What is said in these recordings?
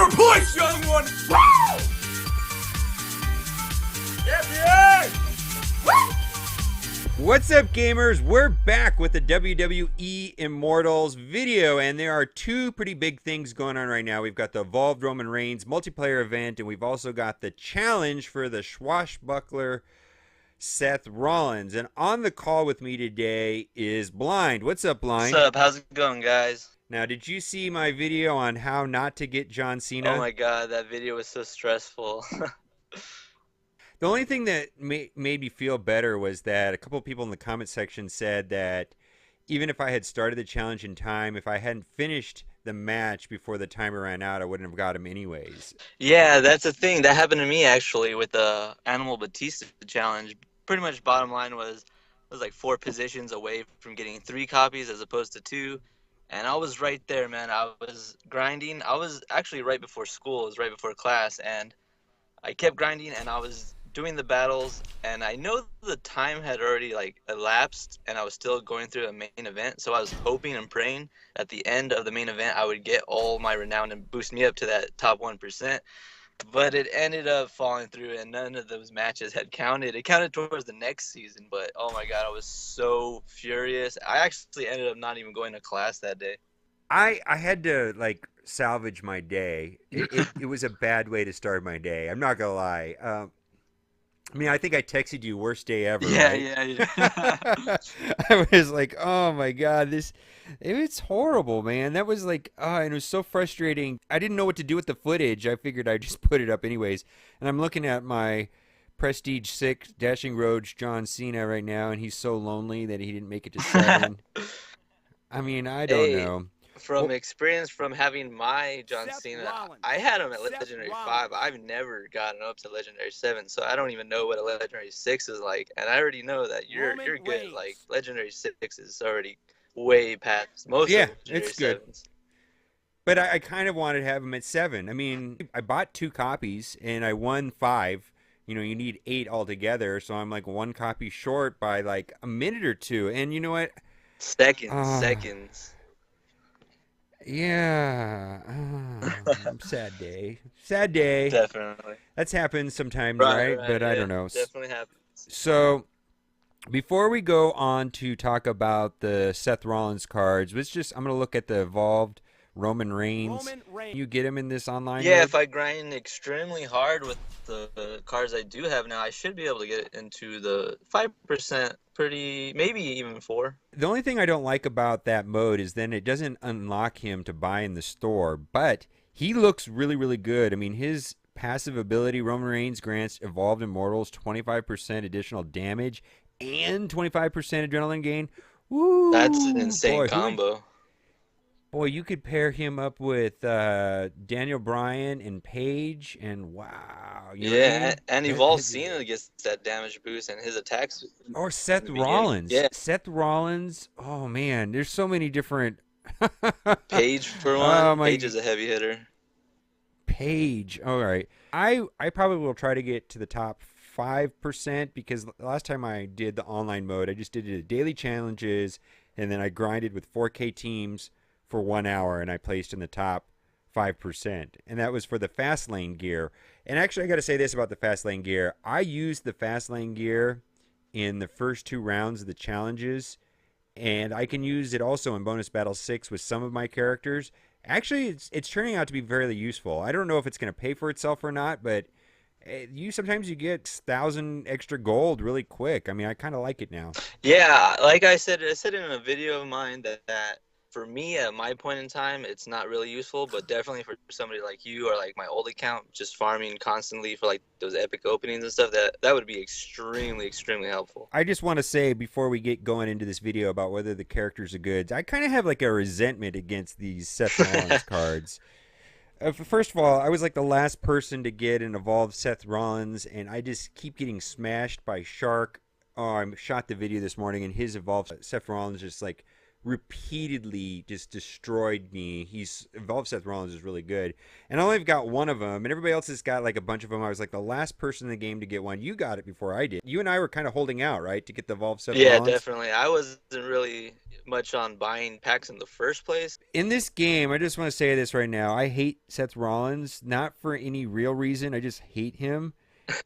your place, young one! Woo! Champion! What's up, gamers? We're back with the WWE Immortals video, and there are two pretty big things going on right now. We've got the Evolved Roman Reigns multiplayer event, and we've also got the challenge for the Swashbuckler Seth Rollins. And on the call with me today is Blind. What's up, Blind? What's up? How's it going, guys? Now, did you see my video on how not to get John Cena? Oh my god, that video was so stressful. The only thing that made me feel better was that a couple of people in the comment section said that even if I had started the challenge in time, if I hadn't finished the match before the timer ran out, I wouldn't have got him anyways. Yeah, that's the thing. That happened to me, actually, with the Animal Batista challenge. Pretty much bottom line was like 4 positions away from getting 3 copies as opposed to 2. And I was right there, man. I was grinding. I was actually right before school. It was right before class. And I kept grinding, and I was doing the battles. And I know the time had already, like, elapsed, and I was still going through a main event. So I was hoping and praying at the end of the main event I would get all my renown and boost me up to that top 1%. But it ended up falling through, and none of those matches had counted. It counted towards the next season, but oh my god, I was so furious. I actually ended up not even going to class that day. I had to, like, salvage my day. It was a bad way to start my day. I'm not gonna lie. I mean, I think I texted you worst day ever. Yeah, right? yeah. I was like, oh my god, it's horrible, man. That was like, and it was so frustrating. I didn't know what to do with the footage. I figured I'd just put it up anyways. And I'm looking at my Prestige 6 Dashing Roads John Cena right now, and he's so lonely that he didn't make it to 7. I mean, I don't know. From experience from having my John Seth Cena, Rollins. I had him at Seth Legendary Rollins. 5. I've never gotten up to Legendary 7, so I don't even know what a Legendary 6 is like. And I already know that you're Roman good. Reigns. Like, Legendary 6 is already way past most Yeah, of Legendary it's good. 7s. But I kind of wanted to have him at 7. I mean, I bought 2 copies, and I won 5. You know, you need 8 altogether, so I'm like 1 copy short by like a minute or 2. And you know what? Seconds. Yeah. Sad day. Sad day. Definitely. That's happened sometimes, right? But I yeah, don't know. Definitely happens. So, before we go on to talk about the Seth Rollins cards, I'm going to look at the Evolved Roman Reigns. You get him in this online Yeah, mode? if I grind extremely hard with the cards I do have now, I should be able to get it into the 5%, maybe even 4. The only thing I don't like about that mode is then it doesn't unlock him to buy in the store, but he looks really, really good. I mean, his passive ability, Roman Reigns grants Evolved Immortals 25% additional damage and 25% adrenaline gain. Woo! That's an insane Boy, combo. Boy, you could pair him up with Daniel Bryan and Paige, and wow. You know what I mean? And Evolved Cena gets that damage boost, and his attacks. Or Seth beginning. Rollins. Yeah. Seth Rollins. Oh, man. There's so many different. Paige, for one. Paige is a heavy hitter. Paige. All right. I probably will try to get to the top 5% because the last time I did the online mode, I just did the daily challenges, and then I grinded with 4K teams for 1 hour, and I placed in the top 5%. And that was for the fast lane gear. And actually, I got to say this about the fast lane gear. I used the fast lane gear in the first 2 rounds of the challenges, and I can use it also in Bonus Battle 6 with some of my characters. Actually, it's turning out to be very useful. I don't know if it's going to pay for itself or not, but sometimes you get 1,000 extra gold really quick. I mean, I kind of like it now. Yeah, like I said in a video of mine that for me, at my point in time, it's not really useful, but definitely for somebody like you or like my old account, just farming constantly for like those epic openings and stuff, that would be extremely, extremely helpful. I just want to say before we get going into this video about whether the characters are good, I kind of have like a resentment against these Seth Rollins cards. First of all, I was like the last person to get an Evolved Seth Rollins, and I just keep getting smashed by Shark. Oh, I shot the video this morning, and his Evolved Seth Rollins just like repeatedly just destroyed me. He's Evolved Seth Rollins is really good, and I only got one of them, and everybody else has got like a bunch of them. I was like the last person in the game to get one. You got it before I did. You and I were kind of holding out, right, to get the Evolved Seth Yeah, Rollins. definitely. I wasn't really much on buying packs in the first place. In this game, I just want to say this right now. I hate Seth Rollins, not for any real reason. I just hate him.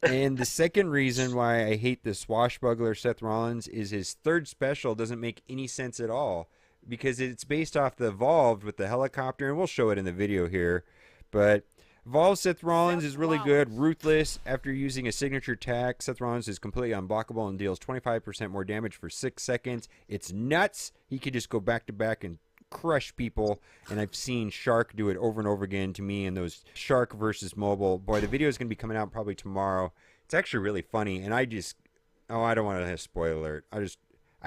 And the second reason why I hate the Swashbuckler Seth Rollins is his third special doesn't make any sense at all, because it's based off the Evolved with the helicopter, and we'll show it in the video here. But Evolved Seth Rollins is really good. Ruthless. After using a signature attack, Seth Rollins is completely unblockable and deals 25% more damage for 6 seconds. It's nuts. He could just go back to back and crush people, and I've seen Shark do it over and over again to me in those Shark versus Mobile. Boy, the video is going to be coming out probably tomorrow. It's actually really funny, and I don't want to have spoiler alert. I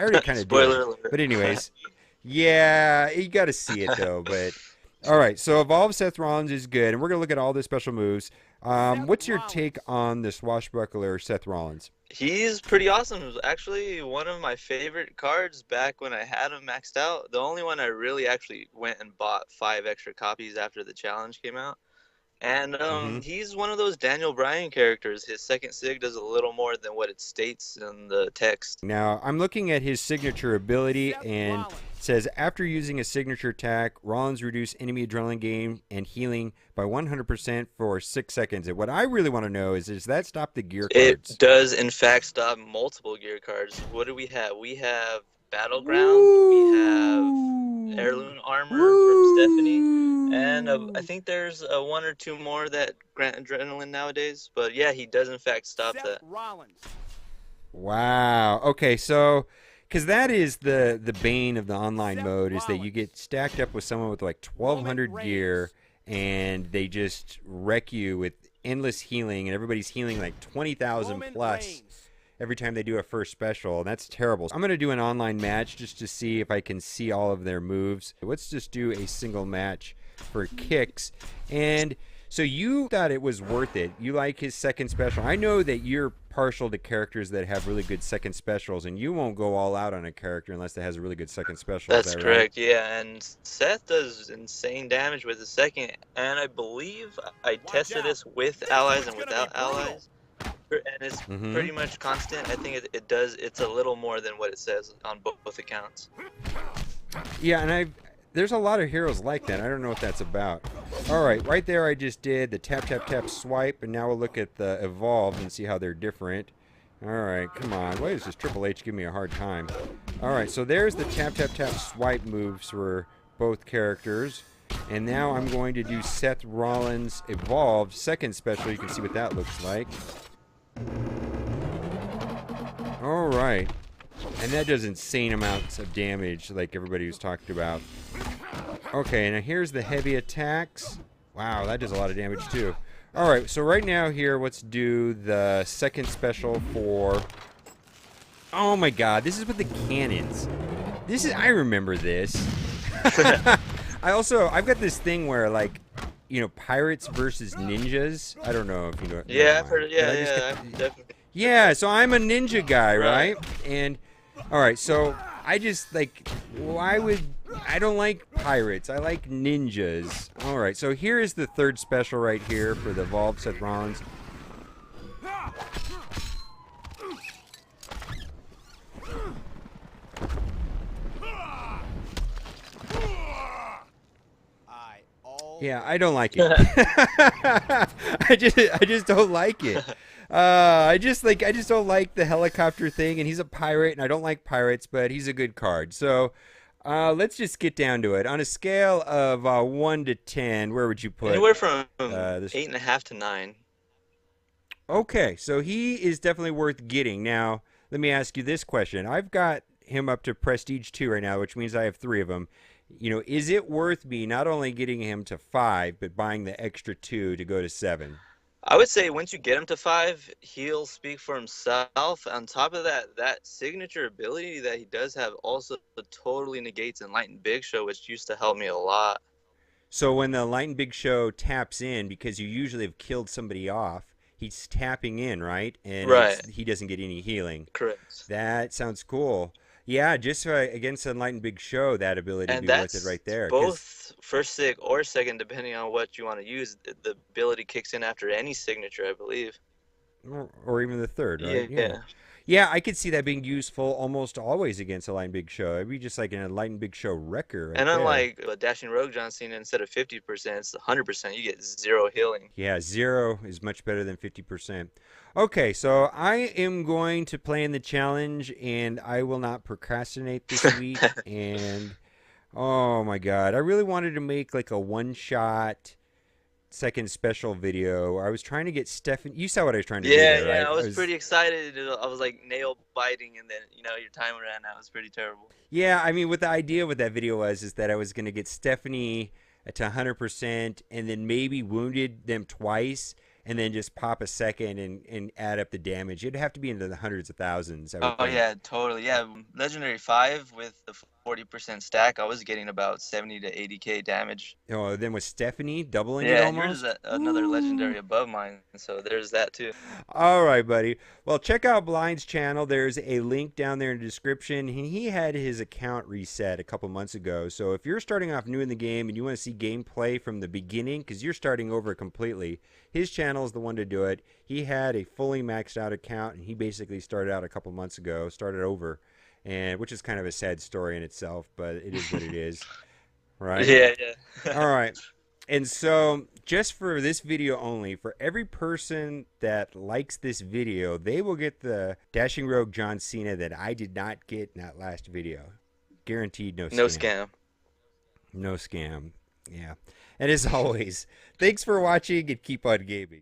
already kind of did. Spoiler alert. But anyways, yeah, you got to see it though. But all right, so Evolved Seth Rollins is good, and we're going to look at all the special moves. What's your take on the Swashbuckler Seth Rollins? He's pretty awesome. It was actually one of my favorite cards back when I had him maxed out. The only one I really actually went and bought 5 extra copies after the challenge came out. And he's one of those Daniel Bryan characters. His second sig does a little more than what it states in the text. Now, I'm looking at his signature ability, and it says, after using a signature attack, Rollins reduce enemy adrenaline gain and healing by 100% for 6 seconds. And what I really want to know is, does that stop the gear cards? It does, in fact, stop multiple gear cards. What do we have? We have Battleground. Ooh. We have Heirloom Armor from Stephanie. And I think there's 1 or 2 more that grant adrenaline nowadays. But yeah, he does, in fact, stop that. Wow. Okay, so because that is the bane of the online mode, is that you get stacked up with someone with like 1,200 gear, and they just wreck you with endless healing, and everybody's healing like 20,000 plus every time they do a first special, and that's terrible. I'm going to do an online match just to see if I can see all of their moves. Let's just do a single match for kicks. And so you thought it was worth it. You like his second special. I know that you're partial to characters that have really good second specials, and you won't go all out on a character unless it has a really good second special. That's is that correct, right? yeah. And Seth does insane damage with the second. And I believe I tested this with allies and without allies. And it's pretty much constant. I think it does. It's a little more than what it says on both accounts. Yeah, and there's a lot of heroes like that. I don't know what that's about. All right, right there I just did the tap, tap, tap, swipe, and now we'll look at the Evolved and see how they're different. All right, come on. Why is this Triple H giving me a hard time? All right, so there's the tap, tap, tap, swipe moves for both characters. And now I'm going to do Seth Rollins Evolved second special. You can see what that looks like. All right. And that does insane amounts of damage like everybody was talking about. Okay, now here's the heavy attacks. Wow, that does a lot of damage too. All right, so right now here, let's do the second special for... Oh my god, this is with the cannons. I remember this. I've got this thing where, like, you know, pirates versus ninjas. I don't know if you know what. Yeah, I've heard it. Yeah, definitely. Yeah, so I'm a ninja guy, right? And all right, so I just like, I don't like pirates. I like ninjas. All right, so here is the third special right here for the Evolved Seth Rollins. Yeah, I don't like it. I just don't like it. I just don't like the helicopter thing, and he's a pirate, and I don't like pirates, but he's a good card. So let's just get down to it. On a scale of 1 to 10, where would you put? Anywhere from 8.5 to 9. Okay, so he is definitely worth getting. Now, let me ask you this question. I've got him up to Prestige 2 right now, which means I have 3 of them. You know, is it worth me not only getting him to 5, but buying the extra 2 to go to 7? I would say once you get him to 5, he'll speak for himself. On top of that, that signature ability that he does have also totally negates Enlightened Big Show, which used to help me a lot. So when the Enlightened Big Show taps in, because you usually have killed somebody off, he's tapping in, right? And right. He doesn't get any healing. Correct. That sounds cool. Yeah, just against Enlightened Big Show, that ability would And be worth it that's right there. Because both first sig or second, depending on what you want to use. The ability kicks in after any signature, I believe. or even the third, right? Yeah. Yeah. Yeah, I could see that being useful almost always against a Enlightened Big Show. It'd be just like an Enlightened Big Show wrecker right And there. unlike Dashing Rogue John Cena, instead of 50%, it's 100%. You get zero healing. Yeah, 0 is much better than 50%. Okay, so I am going to play in the challenge, and I will not procrastinate this week. And oh my god, I really wanted to make like a one-shot second special video. I was trying to get Stephanie. You saw what I was trying to do Yeah, there, yeah. right? I was pretty excited. I was like nail biting, and then your time ran out. It was pretty terrible. Yeah, I mean, what the idea with that video was is that I was going to get Stephanie to 100% and then maybe wounded them twice and then just pop a second and add up the damage. It'd have to be into the hundreds of thousands, I would Oh think. yeah, totally. Yeah, Legendary 5 with the 40% stack, I was getting about 70 to 80k damage. Oh, then with Stephanie doubling it Yeah, and yours is almost? another Ooh. legendary above mine, so there's that too. All right, buddy. Well, check out Blind's channel. There's a link down there in the description. He had his account reset a couple months ago. So if you're starting off new in the game and you want to see gameplay from the beginning, because you're starting over completely, his channel is the one to do it. He had a fully maxed out account, and he basically started out a couple months ago, started over, and which is kind of a sad story in itself, but it is what it is, right? Yeah, yeah. All right. And so, just for this video only, for every person that likes this video, they will get the Dashing Rogue John Cena that I did not get in that last video. Guaranteed no No scam. scam. No scam. Yeah. And as always, thanks for watching and keep on gaming.